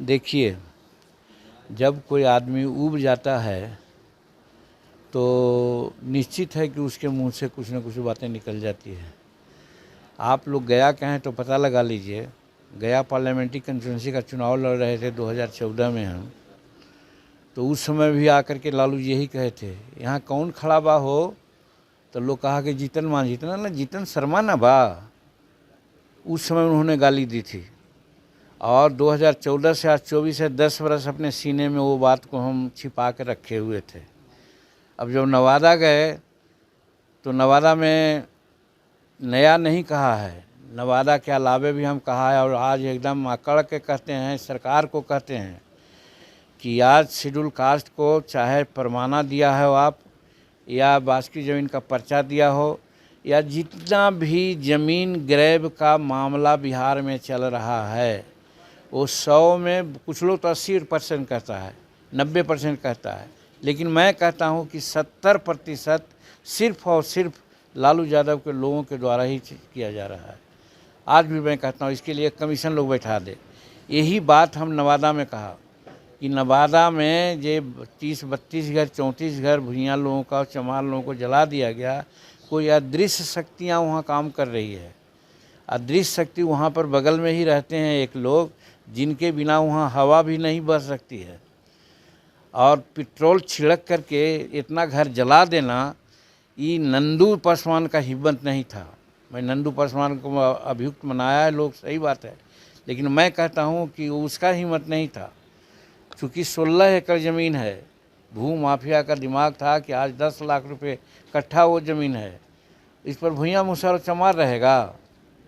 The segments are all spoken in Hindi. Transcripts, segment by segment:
देखिए, जब कोई आदमी ऊब जाता है तो निश्चित है कि उसके मुंह से कुछ न कुछ बातें निकल जाती है। आप लोग गया के हैं तो पता लगा लीजिए। गया पार्लियामेंट्री कंस्टिट्यूंसी का चुनाव लड़ रहे थे 2014 में हम, तो उस समय भी आकर के लालू जी यही कहे थे, यहाँ कौन खड़ा बा हो, तो लोग कहा कि जीतन मांझी, इतना ना जीतन शर्मा ना बा। उस समय उन्होंने गाली दी थी। और 2014 से आज 24 से 10 बरस अपने सीने में वो बात को हम छिपा के रखे हुए थे। अब जब नवादा गए तो नवादा में नया नहीं कहा है, नवादा के अलावे भी हम कहा है, और आज एकदम अकड़ के कहते हैं, सरकार को कहते हैं कि आज शेड्यूल कास्ट को चाहे परवाना दिया है आप, या बास्की ज़मीन का पर्चा दिया हो, या जितना भी ज़मीन ग्रैब का मामला बिहार में चल रहा है, वो 100 में कुछ लोग तो 80% कहता है, 90% कहता है, लेकिन मैं कहता हूँ कि 70% सिर्फ और सिर्फ लालू यादव के लोगों के द्वारा ही किया जा रहा है। आज भी मैं कहता हूँ इसके लिए कमीशन लोग बैठा दे। यही बात हम नवादा में कहा कि नवादा में जे 30-32 घर 34 घर भुइयाँ लोगों का, चमार लोगों को जला दिया गया। कोई अदृश्य शक्तियाँ वहाँ काम कर रही है। अदृश्य शक्ति वहाँ पर बगल में ही रहते हैं एक लोग, जिनके बिना वहाँ हवा भी नहीं बह सकती है। और पेट्रोल छिड़क करके इतना घर जला देना, ये नंदू पासवान का हिम्मत नहीं था। मैं नंदू पासवान को अभियुक्त बनाया है लोग, सही बात है, लेकिन मैं कहता हूँ कि उसका हिम्मत नहीं था। चूँकि 16 एकड़ ज़मीन है, भू माफिया का दिमाग था कि आज 10 लाख रुपए कट्ठा वो ज़मीन है, इस पर भुइयाँ मुसहर चमार रहेगा,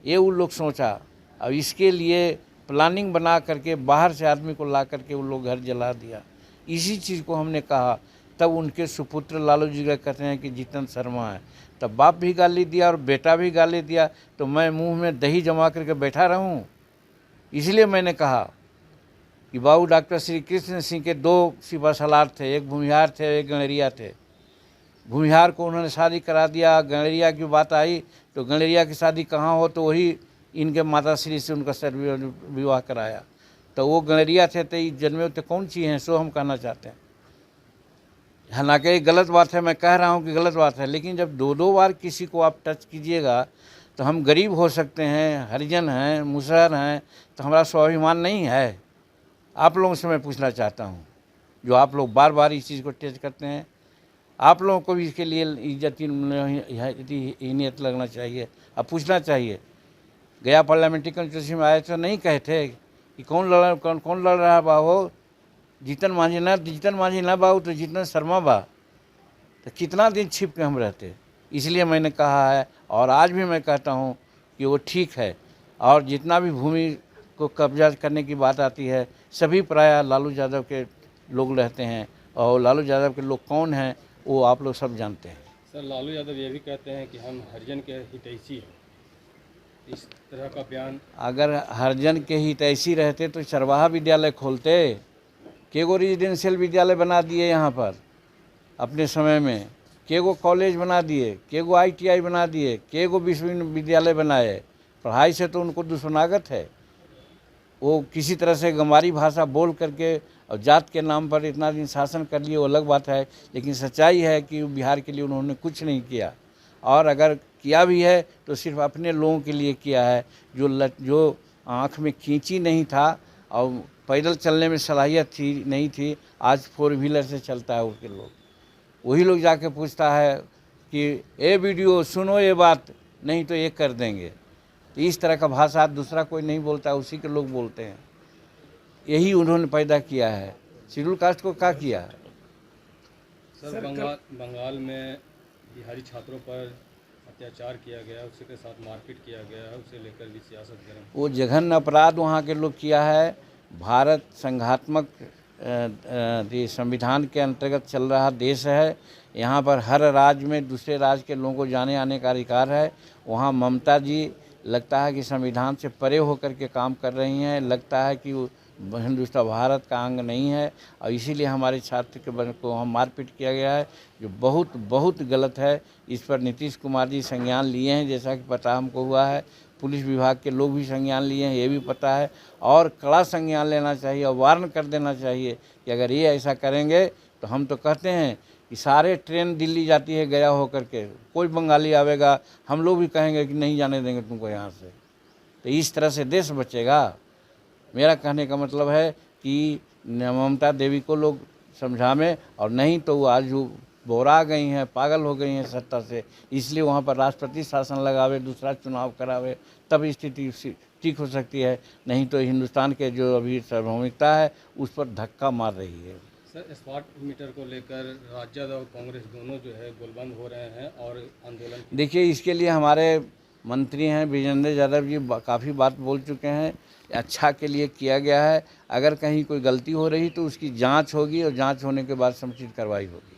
ये उन लोग सोचा। अब इसके लिए प्लानिंग बना करके बाहर से आदमी को ला करके उन लोग घर जला दिया। इसी चीज़ को हमने कहा, तब उनके सुपुत्र लालू जी का कहते हैं कि जीतन शर्मा है। तब बाप भी गाली दिया और बेटा भी गाली दिया, तो मैं मुंह में दही जमा करके बैठा रहूं? इसलिए मैंने कहा कि बाबू डॉक्टर श्री कृष्ण सिंह के 2 सिपा सलार थे, एक भूमिहार थे, एक गणरिया थे। भूमिहार को उन्होंने शादी करा दिया, गणरिया की बात आई तो गणरिया की शादी कहाँ हो, तो वही इनके माता श्री से उनका विवाह कराया। तो वो गणरिया थे, तो जन्मे तो कौन चीज़ हैं, सो हम कहना चाहते हैं। हालांकि ये गलत बात है, मैं कह रहा हूँ कि गलत बात है, लेकिन जब 2-2 बार किसी को आप टच कीजिएगा तो हम गरीब हो सकते हैं, हरिजन हैं, मुसहर हैं, तो हमारा स्वाभिमान नहीं है। आप लोगों से मैं पूछना चाहता हूँ, जो आप लोग बार बार इस चीज़ को टच करते हैं, आप लोगों को भी इसके लिए इज्जत लगना चाहिए। अब पूछना चाहिए, गया पार्लियामेंट्री कंस्टिट्यूंसी में आए तो नहीं कहे थे कि कौन लड़ रहा है बाबू, जीतन मांझी ना बाबू तो जीतन शर्मा बा। तो कितना दिन छिप के हम रहते। इसलिए मैंने कहा है, और आज भी मैं कहता हूँ कि वो ठीक है। और जितना भी भूमि को कब्जा करने की बात आती है, सभी प्रायः लालू यादव के लोग रहते हैं, और लालू यादव के लोग कौन हैं वो आप लोग सब जानते हैं। सर, लालू यादव ये भी कहते हैं कि हम हरिजन के हितैषी हैं, इस तरह का बयान। अगर हरिजन के हितैषी रहते तो चरवाहा विद्यालय खोलते। केगो रेजिडेंशियल विद्यालय बना दिए यहाँ पर अपने समय में, केगो कॉलेज बना दिए, केगो ITI बना दिए, केगो विश्वविद्यालय बनाए। पढ़ाई से तो उनको दुश्मनागत है। वो किसी तरह से गंवारी भाषा बोल करके और जात के नाम पर इतना दिन शासन कर लिए, वो अलग बात है, लेकिन सच्चाई है कि बिहार के लिए उन्होंने कुछ नहीं किया। और अगर किया भी है तो सिर्फ अपने लोगों के लिए किया है, जो आँख में खींची नहीं था और पैदल चलने में सलाहियत नहीं थी, आज 4 व्हीलर से चलता है उसके लोग। वही लोग जाके पूछता है कि ए वीडियो सुनो ये बात, नहीं तो ये कर देंगे। तो इस तरह का भाषा दूसरा कोई नहीं बोलता, उसी के लोग बोलते हैं। यही उन्होंने पैदा किया है। शेड्यूल कास्ट को क्या किया है? सर, बंगाल में बिहारी छात्रों पर अत्याचार किया गया, उसके साथ मारपीट किया गया, उसे लेकर भी सियासत गर्म। वो जघन्य अपराध वहाँ के लोग किया है। भारत संघात्मक संविधान के अंतर्गत चल रहा देश है। यहाँ पर हर राज्य में दूसरे राज्य के लोगों को जाने आने का अधिकार है। वहाँ ममता जी लगता है कि संविधान से परे होकर के काम कर रही हैं। लगता है कि हिंदुस्तान भारत का अंग नहीं है, और इसीलिए हमारे छात्र के को हम मारपीट किया गया है, जो बहुत बहुत गलत है। इस पर नीतीश कुमार जी संज्ञान लिए हैं, जैसा कि पता हमको हुआ है। पुलिस विभाग के लोग भी संज्ञान लिए हैं, ये भी पता है, और कड़ा संज्ञान लेना चाहिए और वार्न कर देना चाहिए कि अगर ये ऐसा करेंगे तो हम तो कहते हैं कि सारे ट्रेन दिल्ली जाती है गया होकर के, कोई बंगाली आवेगा हम लोग भी कहेंगे कि नहीं जाने देंगे तुमको यहाँ से। तो इस तरह से देश बचेगा। मेरा कहने का मतलब है कि ममता देवी को लोग समझावें, और नहीं तो वो आज वो बोरा गई हैं, पागल हो गई हैं सत्ता से, इसलिए वहाँ पर राष्ट्रपति शासन लगावे, दूसरा चुनाव करावे, तब स्थिति ठीक हो सकती है। नहीं तो हिंदुस्तान के जो अभी सार्वभौमिकता है उस पर धक्का मार रही है। सर, स्मार्ट मीटर को लेकर राजद और कांग्रेस दोनों जो है गोलबंद हो रहे हैं और आंदोलन। देखिए, इसके लिए हमारे मंत्री हैं विजेंद्र यादव जी काफ़ी बात बोल चुके हैं, अच्छा के लिए किया गया है। अगर कहीं कोई गलती हो रही तो उसकी जांच होगी और जांच होने के बाद समुचित कार्रवाई होगी।